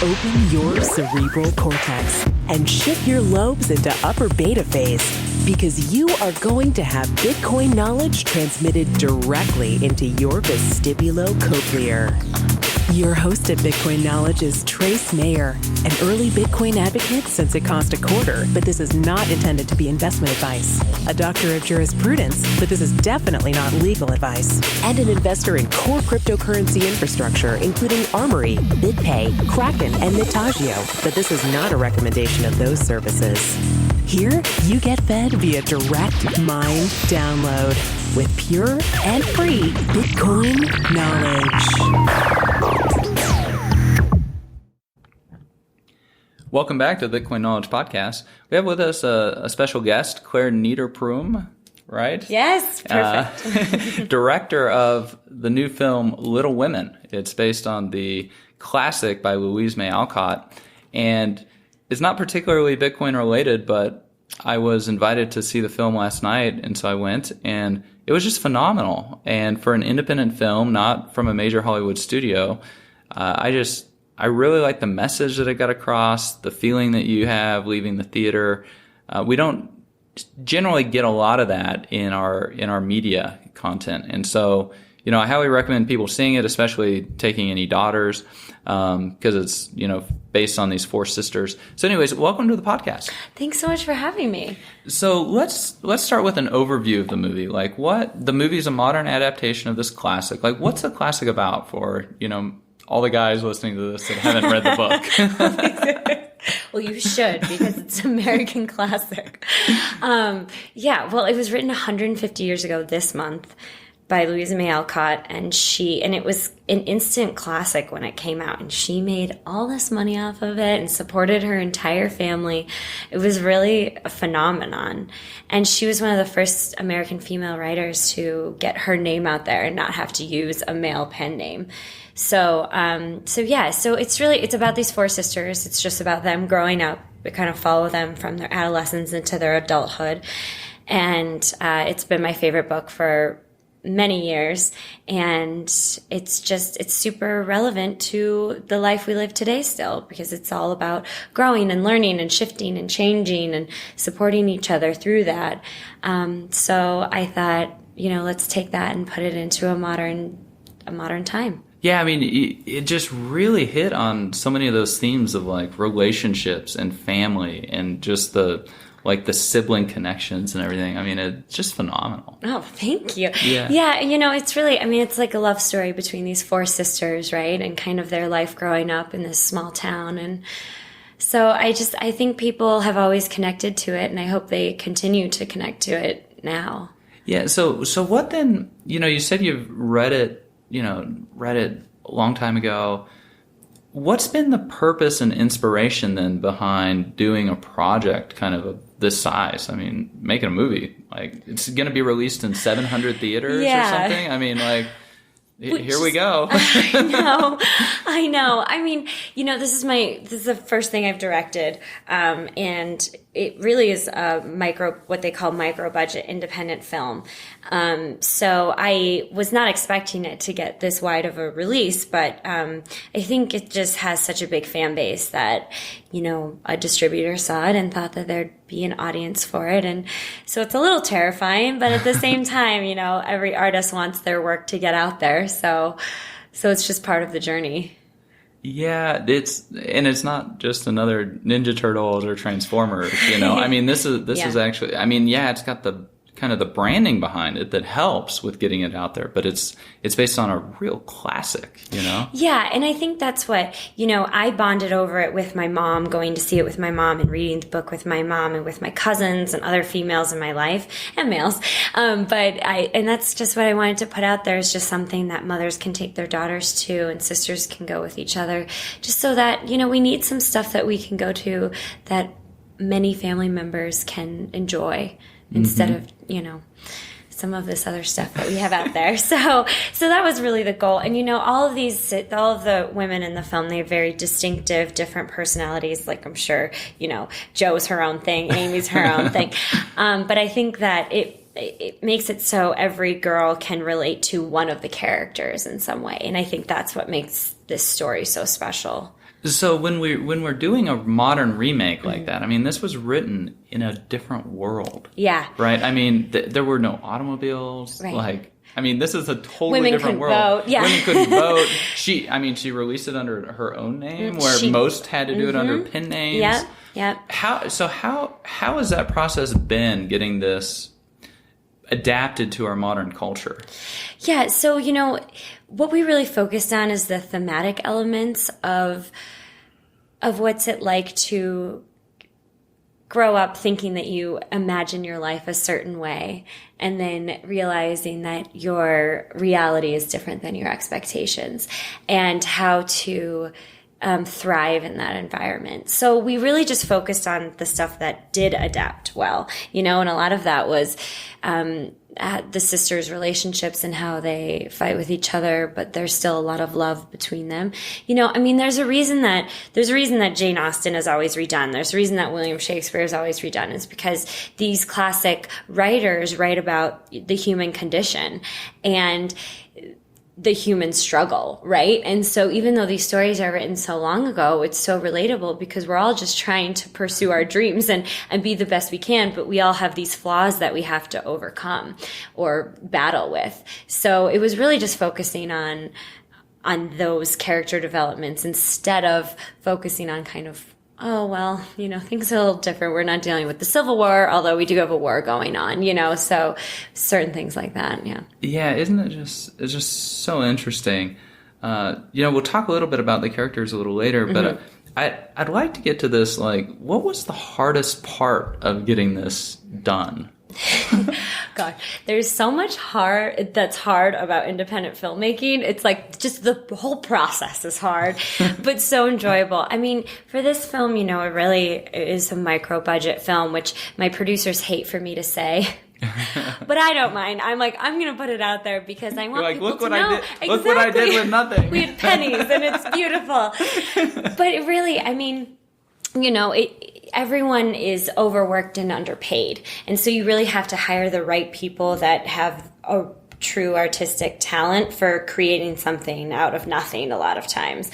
Open your cerebral cortex and shift your lobes into upper beta phase, because you are going to have Bitcoin knowledge transmitted directly into your vestibulocochlear. Your host at Bitcoin Knowledge is Trace Mayer, an early Bitcoin advocate since it cost $0.25, but this is not intended to be investment advice. A doctor of jurisprudence, but this is definitely not legal advice. And an investor in core cryptocurrency infrastructure, including Armory, BitPay, Kraken, and Nitagio, but this is not a recommendation of those services. Here, you get fed via direct mind download with pure and free Bitcoin knowledge. Welcome back to the Bitcoin Knowledge Podcast. We have with us a special guest, Clare Niederpruem, right? Yes, perfect. Director of the new film Little Women. It's based on the classic by Louise May Alcott. And it's not particularly Bitcoin related, but I was invited to see the film last night, and so I went, and it was just phenomenal. And for an independent film, not from a major Hollywood studio, I really like the message that it got across, the feeling that you have leaving the theater. We don't generally get a lot of that in our media content. And so, I highly recommend people seeing it, especially taking any daughters, because it's, based on these four sisters. So anyways, welcome to the podcast. Thanks so much for having me. So let's start with an overview of the movie. Like, the movie is a modern adaptation of this classic. Like, what's the classic about for, all the guys listening to this that haven't read the book? Well, you should, because it's an American classic. Well, it was written 150 years ago this month by Louisa May Alcott, and it was an instant classic when it came out, and she made all this money off of it and supported her entire family. It was really a phenomenon, and she was one of the first American female writers to get her name out there and not have to use a male pen name. So it's about these four sisters. It's just about them growing up. We kind of follow them from their adolescence into their adulthood, and it's been my favorite book for many years, and it's super relevant to the life we live today still, because it's all about growing and learning and shifting and changing and supporting each other through that. So I thought, let's take that and put it into a modern time. Yeah, I mean, it just really hit on so many of those themes of like relationships and family and just the sibling connections and everything. I mean, it's just phenomenal. Oh, thank you. Yeah, it's really, it's like a love story between these four sisters, right? And kind of their life growing up in this small town. And so I think people have always connected to it, and I hope they continue to connect to it now. Yeah, so what then, you said you've read it a long time ago. What's been the purpose and inspiration then behind doing a project kind of this size? I mean, making a movie, like, it's going to be released in 700 theaters or something? I mean, like, here we go. I know. I mean, this is the first thing I've directed. And it really is what they call micro budget independent film. So I was not expecting it to get this wide of a release, but I think it just has such a big fan base that, a distributor saw it and thought that there'd be an audience for it. And so it's a little terrifying, but at the same time, every artist wants their work to get out there. So it's just part of the journey. Yeah, it's not just another Ninja Turtles or Transformers, I mean, this is actually, it's got the kind of the branding behind it that helps with getting it out there, but it's based on a real classic, Yeah, and I think that's what, I bonded over it with my mom, going to see it with my mom and reading the book with my mom and with my cousins and other females in my life, and males. And that's just what I wanted to put out there, is just something that mothers can take their daughters to and sisters can go with each other, just so that, we need some stuff that we can go to that many family members can enjoy, instead of, some of this other stuff that we have out there. So that was really the goal. And, all of the women in the film, they have very distinctive, different personalities. Like, I'm sure, Joe's her own thing, Amy's her own thing. But I think that it makes it so every girl can relate to one of the characters in some way. And I think that's what makes this story so special. So when we're doing a modern remake like that, I mean, this was written in a different world. Yeah. Right? I mean, there were no automobiles. Right. Like, I mean, this is a totally Women different couldn't world. vote. Yeah. Women couldn't vote. She released it under her own name, where most had to do it under pen names. Yeah. Yeah. How has that process been, getting this adapted to our modern culture? Yeah, so, what we really focused on is the thematic elements of what's it like to grow up thinking that you imagine your life a certain way, and then realizing that your reality is different than your expectations, and how to thrive in that environment. So we really just focused on the stuff that did adapt well, and a lot of that was the sisters' relationships and how they fight with each other, but there's still a lot of love between them. There's a reason that Jane Austen is always redone. There's a reason that William Shakespeare is always redone. It's because these classic writers write about the human condition and the human struggle, right? And so even though these stories are written so long ago, it's so relatable because we're all just trying to pursue our dreams and be the best we can, but we all have these flaws that we have to overcome or battle with. So it was really just focusing on those character developments instead of focusing on kind of, oh, well, things are a little different. We're not dealing with the Civil War, although we do have a war going on, so certain things like that, yeah. Yeah, isn't it it's just so interesting. We'll talk a little bit about the characters a little later, but I'd like to get to this, like, what was the hardest part of getting this done? God, there's so much that's hard about independent filmmaking. It's like just the whole process is hard, but so enjoyable. I mean, for this film, it really is a micro budget film, which my producers hate for me to say. But I don't mind. I'm like, I'm going to put it out there because I want people to know. Exactly. Look what I did with nothing. We had pennies and it's beautiful. But it really, everyone is overworked and underpaid. And so you really have to hire the right people that have a true artistic talent for creating something out of nothing a lot of times.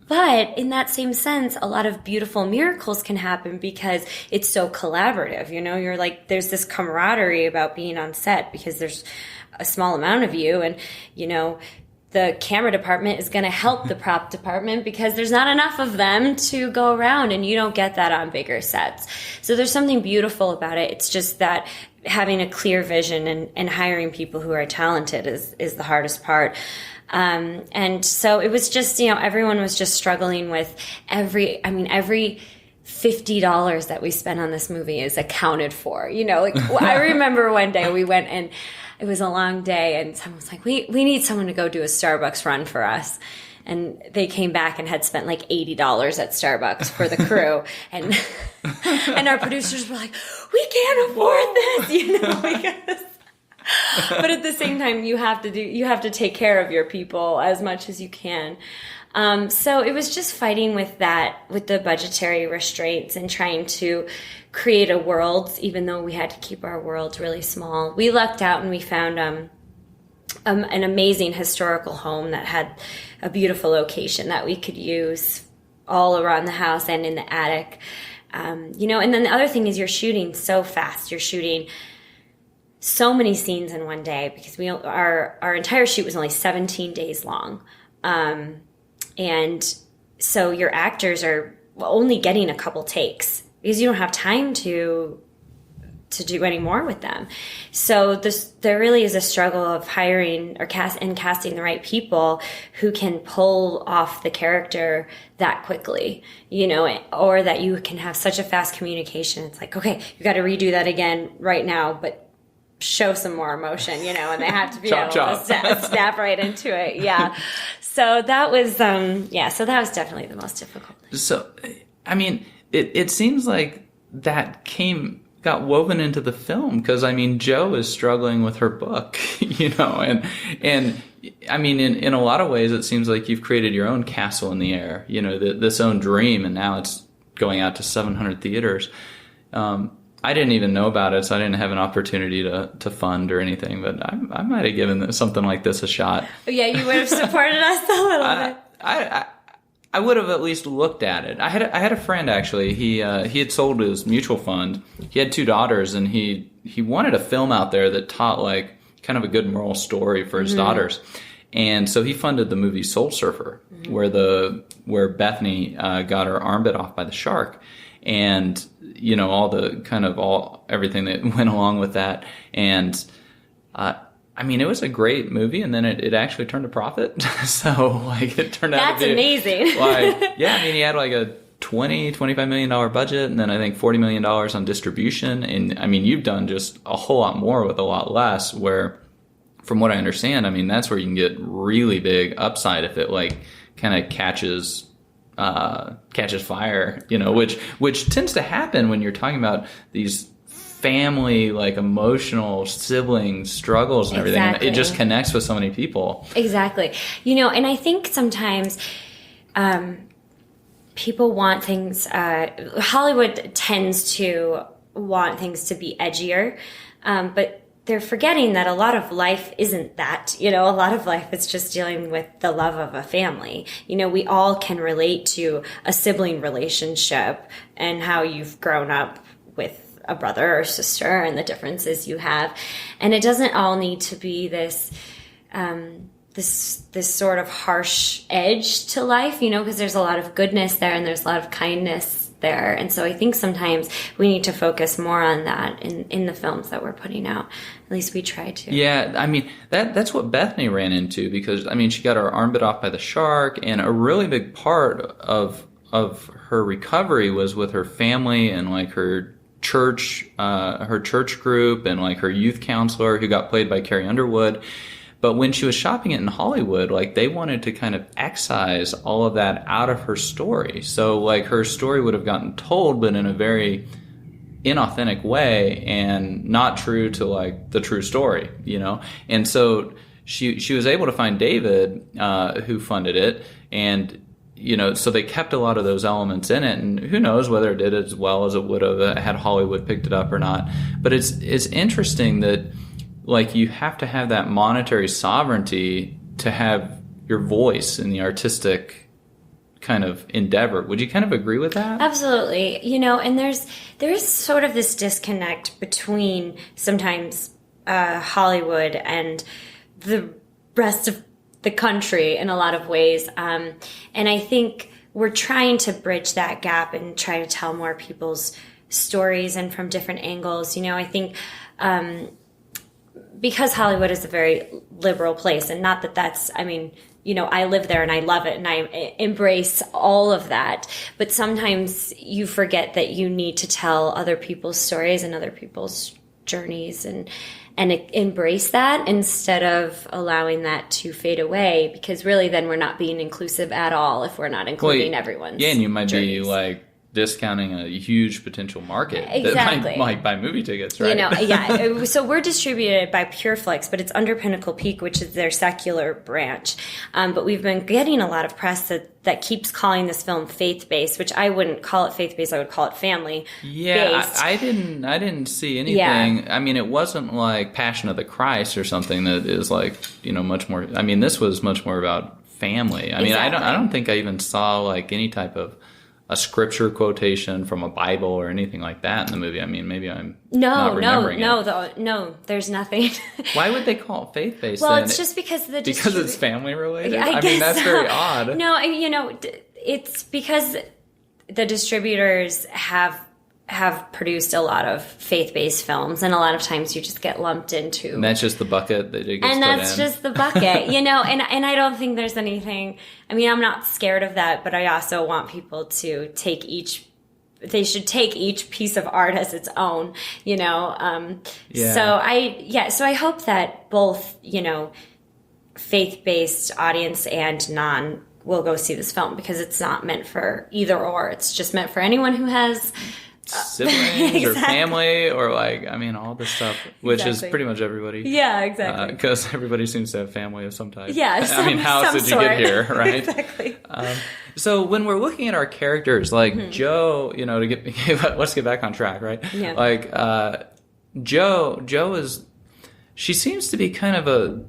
But in that same sense, a lot of beautiful miracles can happen because it's so collaborative. You're like, there's this camaraderie about being on set because there's a small amount of you and, the camera department is going to help the prop department because there's not enough of them to go around, and you don't get that on bigger sets. So there's something beautiful about it. It's just that having a clear vision and hiring people who are talented is the hardest part. And so it was just, everyone was just struggling with every $50 that we spent on this movie is accounted for. I remember one day we went and it was a long day and someone was like, we need someone to go do a Starbucks run for us. And they came back and had spent like $80 at Starbucks for the crew. And our producers were like, we can't afford this, but at the same time, you have to take care of your people as much as you can. So it was just fighting with the budgetary restraints and trying to create a world, even though we had to keep our world really small. We lucked out and we found an amazing historical home that had a beautiful location that we could use all around the house and in the attic. And then the other thing is you're shooting so fast. You're shooting so many scenes in one day because our entire shoot was only 17 days long. And so your actors are only getting a couple takes because you don't have time to do any more with them. So there really is a struggle of hiring or casting the right people who can pull off the character that quickly, or that you can have such a fast communication. It's like, okay, you got to redo that again right now, but show some more emotion, and they have to be able to snap right into it. Yeah. So that was, so that was definitely the most difficult. So, it seems like that got woven into the film because, Jo is struggling with her book, and in a lot of ways, it seems like you've created your own castle in the air, this own dream, and now it's going out to 700 theaters. I didn't even know about it, so I didn't have an opportunity to fund or anything. But I might have given something like this a shot. Yeah, you would have supported us a little bit. I would have at least looked at it. I had a friend actually. He had sold his mutual fund. He had 2 daughters, and he wanted a film out there that taught like kind of a good moral story for his daughters. And so he funded the movie Soul Surfer, where Bethany got her arm bit off by the shark. And everything that went along with that. And, it was a great movie, and then it actually turned a profit. So, like, it turned out to be... That's amazing. He had like a $25 million budget, and then I think $40 million on distribution. And, you've done just a whole lot more with a lot less, where, from what I understand, that's where you can get really big upside if it, like, kind of catches fire, which tends to happen when you're talking about these family, like, emotional sibling struggles and everything. Exactly. It just connects with so many people. Exactly. And I think sometimes people want things, Hollywood tends to want things to be edgier, but they're forgetting that a lot of life isn't that. A lot of life is just dealing with the love of a family. We all can relate to a sibling relationship and how you've grown up with a brother or sister and the differences you have. And it doesn't all need to be this sort of harsh edge to life, because there's a lot of goodness there and there's a lot of kindness there. And so I think sometimes we need to focus more on that in the films that we're putting out. At least we try to. Yeah, that's what Bethany ran into, because she got her arm bit off by the shark, and a really big part of her recovery was with her family and like her church group and like her youth counselor, who got played by Carrie Underwood. But when she was shopping it in Hollywood, like, they wanted to kind of excise all of that out of her story. So, like, her story would have gotten told, but in a very inauthentic way and not true to, like, the true story, And so she was able to find David, who funded it, and, so they kept a lot of those elements in it, and who knows whether it did as well as it would have had Hollywood picked it up or not. But it's interesting that, like, you have to have that monetary sovereignty to have your voice in the artistic kind of endeavor. Would you kind of agree with that? Absolutely. And there is sort of this disconnect between sometimes Hollywood and the rest of the country in a lot of ways. And I think we're trying to bridge that gap and try to tell more people's stories and from different angles. I think... because Hollywood is a very liberal place, and not that that's, I live there and I love it and I embrace all of that. But sometimes you forget that you need to tell other people's stories and other people's journeys and embrace that instead of allowing that to fade away, because really then we're not being inclusive at all if we're not including everyone's Yeah, and you might journeys. be like discounting a huge potential market Exactly. that might buy movie tickets, right? Yeah. So we're distributed by PureFlix, but it's under Pinnacle Peak, which is their secular branch. But we've been getting a lot of press that keeps calling this film faith-based, which I wouldn't call it faith-based. I would call it family-based. Yeah, I didn't see anything. Yeah. It wasn't like Passion of the Christ or something that is like, much more. This was much more about family. Exactly. I don't think I even saw like any type of a scripture quotation from a Bible or anything like that in the movie. Maybe I'm not remembering it. No, there's nothing. Why would they call it faith-based? Well, then? It's just because because it's family related. I guess that's so. Very odd. No, it's because the distributors have produced a lot of faith-based films, and a lot of times you just get lumped into. And that's just the bucket that it gets and put that's in. just the bucket, and I don't think there's anything. I'm not scared of that, but I also want people to take each. They should take each piece of art as its own, Yeah. So I hope that both, faith-based audience and non will go see this film, because it's not meant for either or. It's just meant for anyone who has siblings or family or like, I mean, all this stuff, which is pretty much everybody. Yeah, exactly. Because everybody seems to have family of some type. Yeah, I mean, how else did you get here, right? Exactly. So when we're looking at our characters, like Joe, you know, let's get back on track, right? Yeah. Like Joe is, she seems to be kind of a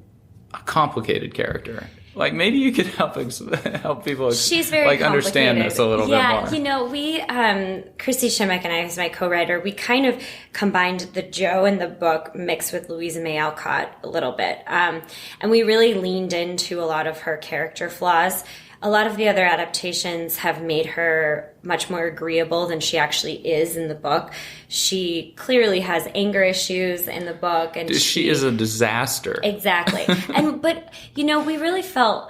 complicated character. Like maybe you could help people She's very like understand this a little bit more. Yeah, you know, we Christy Shimek and I, who's my co-writer, we kind of combined the Joe in the book mixed with Louisa May Alcott a little bit, and we really leaned into a lot of her character flaws. A lot of the other adaptations have made her much more agreeable than she actually is in the book. She clearly has anger issues in the book, and she is a disaster. Exactly. But you know, we really felt,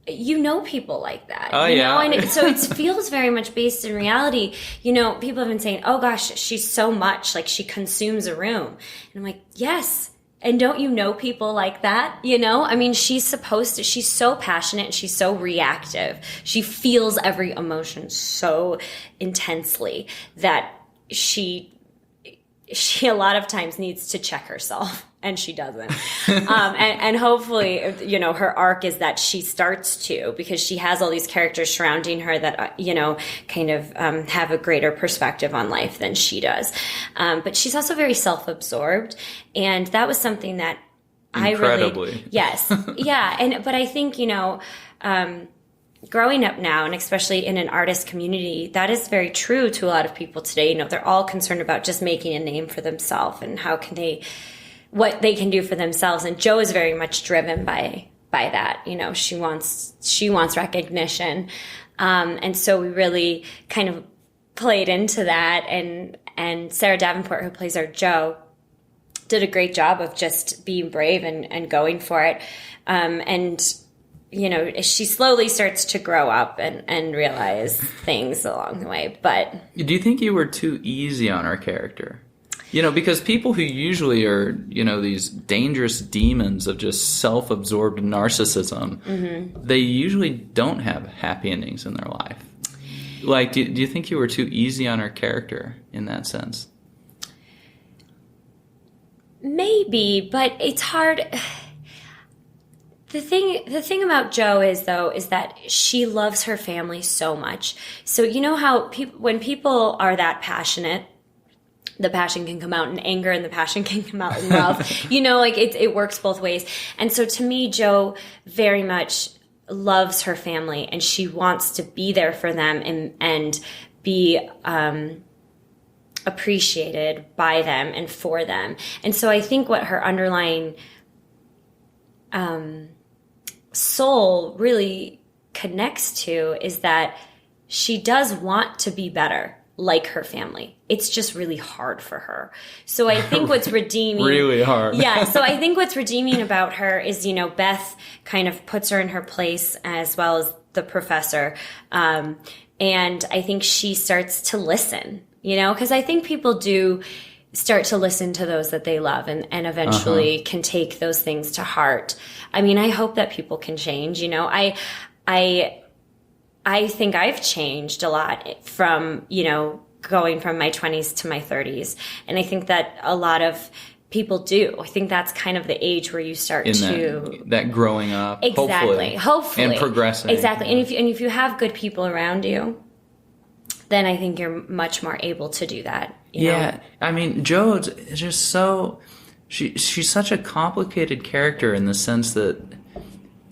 you know, people like that. Oh, you yeah. know? And so it feels very much based in reality. You know, people have been saying, "Oh gosh, she's so much, like she consumes a room," and I'm like, yes. And don't you know people like that? You know, I mean, she's so passionate and she's so reactive. She feels every emotion so intensely that she a lot of times needs to check herself, and she doesn't. And hopefully, you know, her arc is that she starts to, because she has all these characters surrounding her that, you know, kind of have a greater perspective on life than she does. But she's also very self-absorbed, and that was something that Incredibly. Yes. Yeah. But I think, you know, growing up now, and especially in an artist community, that is very true to a lot of people today. You know, they're all concerned about just making a name for themselves and what they can do for themselves. And Jo is very much driven by that. You know, she wants recognition. And so we really kind of played into that. And Sarah Davenport, who plays our Jo, did a great job of just being brave and going for it. And you know, she slowly starts to grow up and realize things along the way. But do you think you were too easy on our character? You know, because people who usually are, you know, these dangerous demons of just self-absorbed narcissism, they usually don't have happy endings in their life. Like, do you think you were too easy on our character in that sense? Maybe, but it's hard. The thing about Jo is that she loves her family so much. So you know how when people are that passionate, the passion can come out in anger and the passion can come out in love. You know, like it works both ways. And so to me, Jo very much loves her family, and she wants to be there for them and be appreciated by them and for them. And so I think what her underlying soul really connects to is that she does want to be better like her family. It's just really hard for her. So I think what's redeeming... Really hard. Yeah. So I think what's redeeming about her is, you know, Beth kind of puts her in her place, as well as the professor. And I think she starts to listen, you know, because I think people do start to listen to those that they love and eventually can take those things to heart. I mean, I hope that people can change, you know. I think I've changed a lot from, you know, going from my 20s to my 30s. And I think that a lot of people do. I think that's kind of the age where you start that growing up. Exactly. Hopefully. And progressing. Exactly. And if you have good people around you, then I think you're much more able to do that. You know? I mean, Jo is just so... She's such a complicated character in the sense that,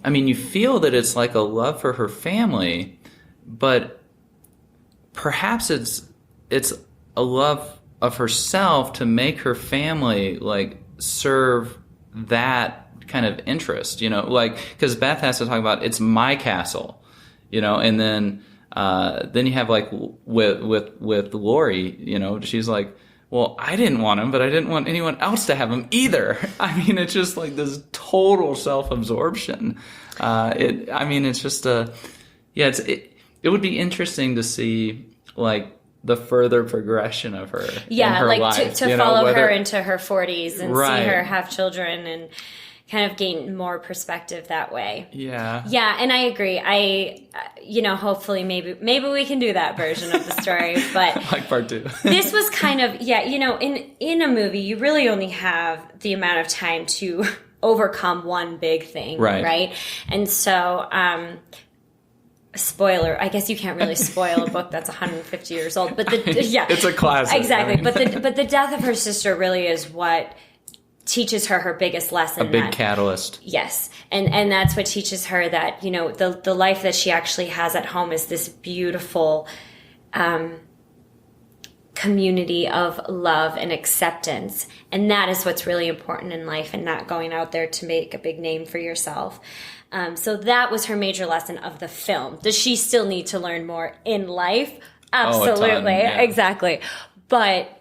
I mean, you feel that it's like a love for her family, but perhaps it's a love of herself to make her family, like, serve that kind of interest, you know? Like, because Beth has to talk about, it's my castle, you know, and then you have, like, with Lori, you know, she's like, well, I didn't want him, but I didn't want anyone else to have him either. I mean, it's just like this total self-absorption. It's just it would be interesting to see, like, the further progression of her. Yeah, in her like life, to follow her into her 40s and right. see her have children and, kind of gain more perspective that way. Yeah. Yeah, and I agree. Hopefully maybe we can do that version of the story, but like part 2. This was kind of, in a movie, you really only have the amount of time to overcome one big thing, right? And so, spoiler, I guess you can't really spoil a book that's 150 years old, but it's a classic. Exactly. I mean. But the death of her sister really is what teaches her biggest lesson. A big catalyst. Yes. And that's what teaches her that, the life that she actually has at home is this beautiful community of love and acceptance. And that is what's really important in life, and not going out there to make a big name for yourself. So that was her major lesson of the film. Does she still need to learn more in life? Absolutely. A ton, yeah. Exactly. But,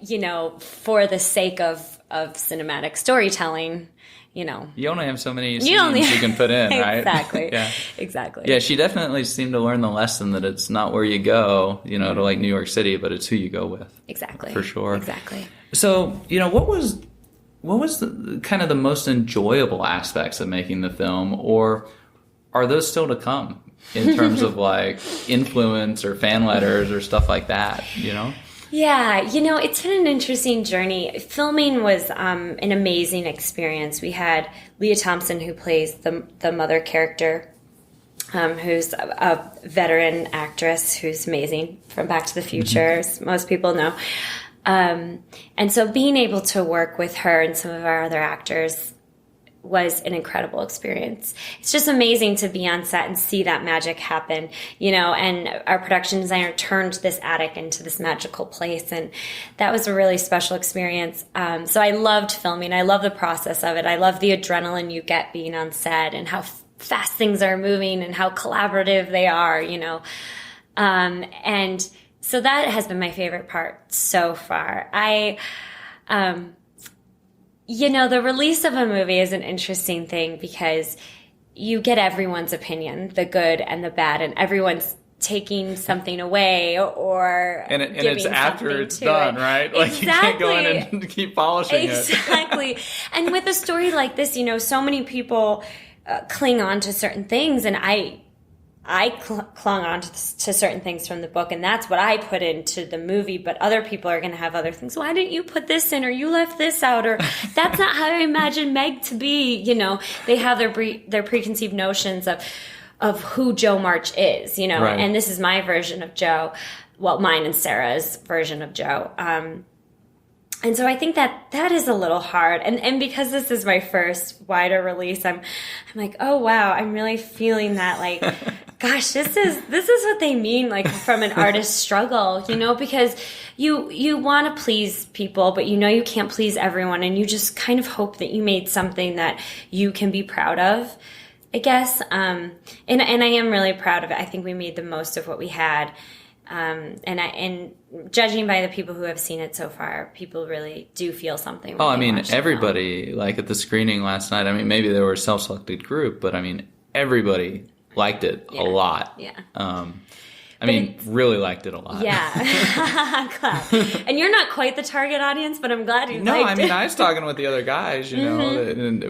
for the sake of cinematic storytelling, You only have so many scenes you can put in, right? Exactly. Yeah. Exactly. Yeah, she definitely seemed to learn the lesson that it's not where you go, to like New York City, but it's who you go with. Exactly. For sure. Exactly. So, what was the, kind of the most enjoyable aspects of making the film, or are those still to come in terms of like influence or fan letters or stuff like that, Yeah, it's been an interesting journey. Filming was an amazing experience. We had Leah Thompson, who plays the mother character, who's a veteran actress who's amazing from Back to the Future, as most people know. And so being able to work with her and some of our other actors was an incredible experience. It's just amazing to be on set and see that magic happen, and our production designer turned this attic into this magical place, and that was a really special experience. So I loved filming. I love the process of it. I love the adrenaline you get being on set and how fast things are moving and how collaborative they are, and so that has been my favorite part so far. The release of a movie is an interesting thing because you get everyone's opinion, the good and the bad, and everyone's taking something away or and it's after it's done, right? Like exactly. You can't go in and keep polishing it. Exactly. And with a story like this, so many people cling on to certain things, and I clung on to certain things from the book, and that's what I put into the movie, but other people are going to have other things. Why didn't you put this in, or you left this out, or that's not how I imagine Meg to be, They have their preconceived notions of who Jo March is, Right. And this is my version of Jo, well, mine and Sarah's version of Jo. And so I think that is a little hard. And because this is my first wider release, I'm like, oh wow, I'm really feeling that, like, gosh, this is what they mean, like, from an artist's struggle, because you want to please people, but you can't please everyone, and you just kind of hope that you made something that you can be proud of, I guess. And I am really proud of it. I think we made the most of what we had. And judging by the people who have seen it so far, people really do feel something. Oh, I mean, everybody, like at the screening last night, I mean, maybe there were a self-selected group, but I mean, everybody liked it a lot. Yeah. Really liked it a lot. Yeah. I'm glad. And you're not quite the target audience, but I'm glad you liked it. I was talking with the other guys, and,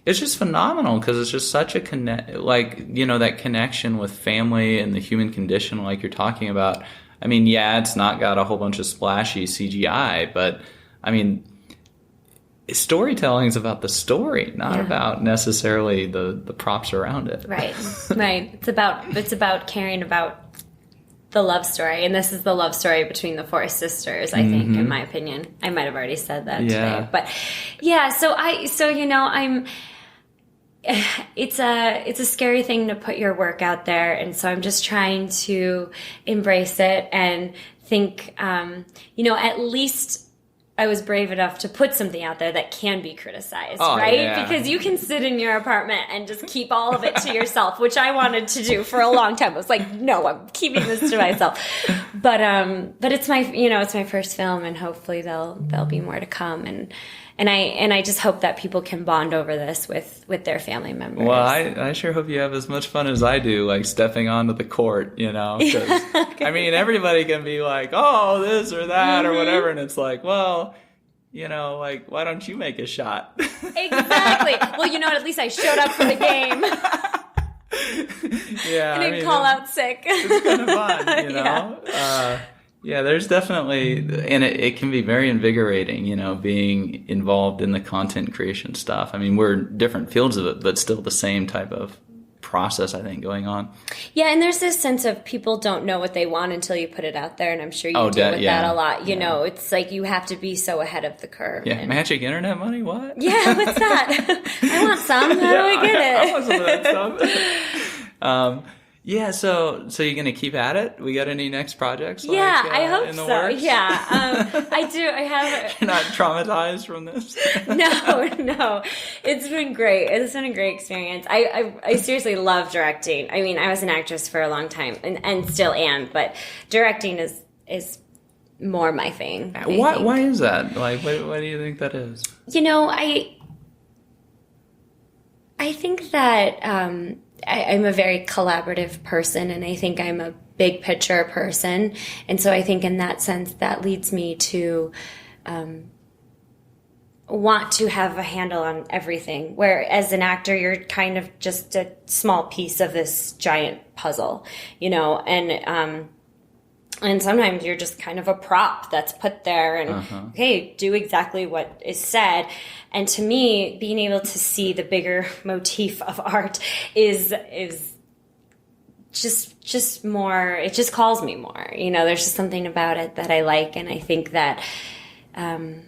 it's just phenomenal because it's just such a that connection with family and the human condition, like you're talking about. I mean, yeah, it's not got a whole bunch of splashy CGI, but I mean, storytelling is about the story, not about necessarily the props around it. Right. It's about caring about the love story, and this is the love story between the four sisters, I think, in my opinion. I might have already said that today, but yeah. It's a scary thing to put your work out there, and so I'm just trying to embrace it and think, at least I was brave enough to put something out there that can be criticized, right? Yeah. Because you can sit in your apartment and just keep all of it to yourself, which I wanted to do for a long time. I was like, no, I'm keeping this to myself. But it's my, it's my first film, and hopefully there'll be more to come. And I just hope that people can bond over this with their family members. Well, I sure hope you have as much fun as I do, like stepping onto the court, 'cause, I mean, everybody can be like, oh, this or that or whatever. And it's like, well, like, why don't you make a shot? Exactly. Well, at least I showed up for the game. Yeah. I didn't call out sick. It's kind of fun, Yeah, there's definitely, and it can be very invigorating, being involved in the content creation stuff. I mean, we're different fields of it, but still the same type of process, I think, going on. Yeah, and there's this sense of people don't know what they want until you put it out there, and I'm sure you deal with that a lot. It's like you have to be so ahead of the curve. Yeah, magic internet money? What? Yeah, what's that? I want some. How do I get it? I want some of that stuff. Yeah, so you're going to keep at it? We got any next projects? I hope in the so. Works? Yeah, I do. I have. You're not traumatized from this? No. It's been great. It's been a great experience. I seriously love directing. I mean, I was an actress for a long time and still am, but directing is more my thing. Why is that? Like, what do you think that is? I think that I'm a very collaborative person, and I think I'm a big picture person. And so I think in that sense, that leads me to want to have a handle on everything. Where as an actor, you're kind of just a small piece of this giant puzzle, and sometimes you're just kind of a prop that's put there and, okay, do exactly what is said. And to me, being able to see the bigger motif of art is just more, it just calls me more. There's just something about it that I like. And I think that, I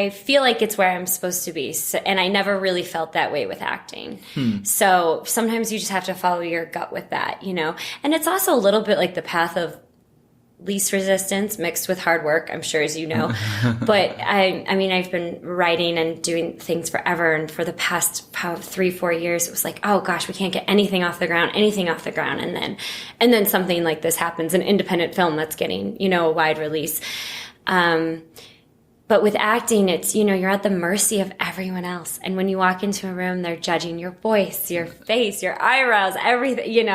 feel like it's where I'm supposed to be. So, and I never really felt that way with acting. So sometimes you just have to follow your gut with that, And it's also a little bit like the path of least resistance mixed with hard work, I'm sure, as you know. But I mean, I've been writing and doing things forever. And for the past 3-4 years, it was like, oh gosh, we can't get anything off the ground. And then something like this happens, an independent film that's getting, a wide release. But with acting, it's, you're at the mercy of everyone else. And when you walk into a room, they're judging your voice, your face, your eyebrows, everything,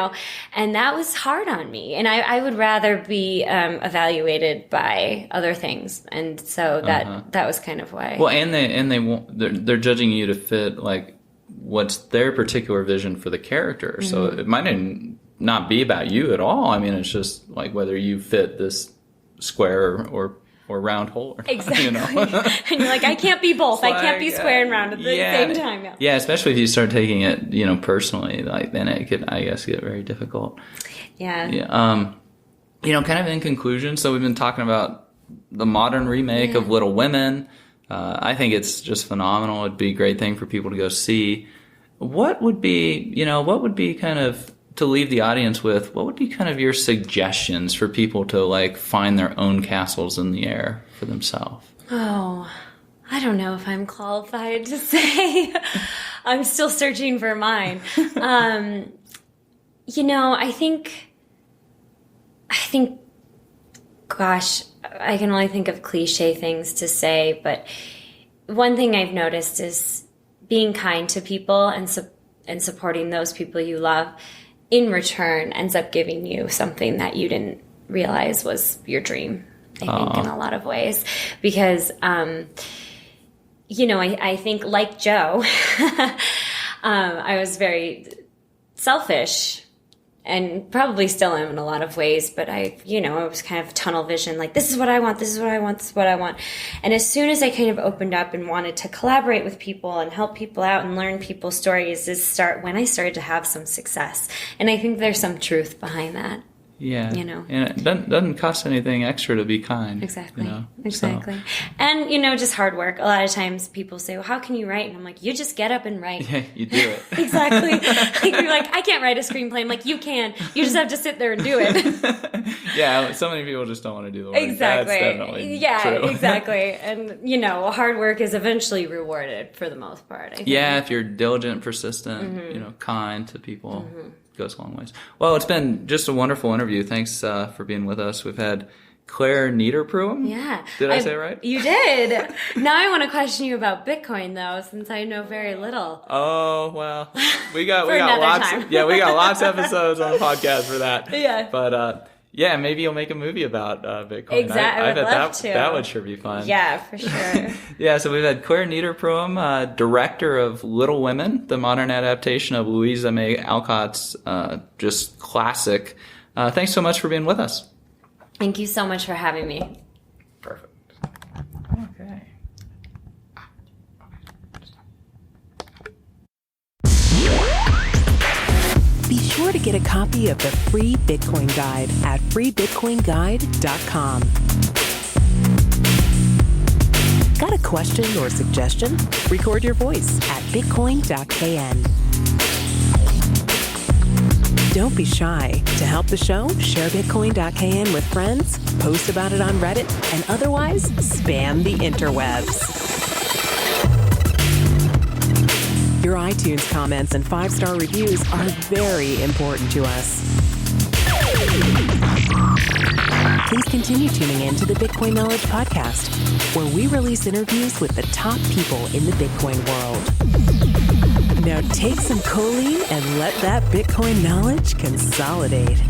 And that was hard on me. And I would rather be evaluated by other things. And so that was kind of why. Well, they're judging you to fit, like, what's their particular vision for the character. So it might not be about you at all. I mean, it's just like whether you fit this square or round hole. Exactly. And you're like, I can't be both. I can't be square and round at the same time. Yeah. Yeah, especially if you start taking it, personally, like, then it could, I guess, get very difficult. Yeah. Yeah. Kind of in conclusion, so we've been talking about the modern remake of Little Women. I think it's just phenomenal. It'd be a great thing for people to go see. What would be kind of, to leave the audience with, what would be kind of your suggestions for people to, like, find their own castles in the air for themselves? Oh, I don't know if I'm qualified to say. I'm still searching for mine. I think, gosh, I can only think of cliche things to say, but one thing I've noticed is being kind to people and supporting those people you love in return ends up giving you something that you didn't realize was your dream, I think, in a lot of ways. Because, I think, like Joe, I was very selfish and probably still am in a lot of ways, but I was kind of tunnel vision, like, this is what I want, this is what I want, this is what I want. And as soon as I kind of opened up and wanted to collaborate with people and help people out and learn people's stories when I started to have some success. And I think there's some truth behind that. Yeah. And it doesn't cost anything extra to be kind. Exactly. Exactly. So. And, just hard work. A lot of times people say, well, how can you write? And I'm like, you just get up and write. Yeah, you do it. Exactly. You're like, I can't write a screenplay. I'm like, you can. You just have to sit there and do it. Yeah, so many people just don't want to do the work. Exactly. That's definitely true. Exactly. And, hard work is eventually rewarded for the most part, I think. Yeah, if you're diligent, persistent, kind to people. Goes a long ways. Well, it's been just a wonderful interview. Thanks for being with us. We've had Clare Niederpruem. Yeah. Did I say it right? You did. Now I want to question you about Bitcoin, though, since I know very little. Oh, well, we got lots. Yeah, we got lots of episodes on the podcast for that. Yeah. But Yeah, maybe you'll make a movie about Bitcoin. Exactly. I would love to. That would sure be fun. Yeah, for sure. Yeah, so we've had Clare Niederpruem, director of Little Women, the modern adaptation of Louisa May Alcott's just classic. Thanks so much for being with us. Thank you so much for having me. Perfect. Okay. Be sure to get a copy of the free Bitcoin Guide at freebitcoinguide.com. Got a question or suggestion? Record your voice at bitcoin.kn. Don't be shy. To help the show, share bitcoin.kn with friends, post about it on Reddit, and otherwise spam the interwebs. Your iTunes comments and 5-star reviews are very important to us. Please continue tuning in to the Bitcoin Knowledge Podcast, where we release interviews with the top people in the Bitcoin world. Now take some choline and let that Bitcoin knowledge consolidate.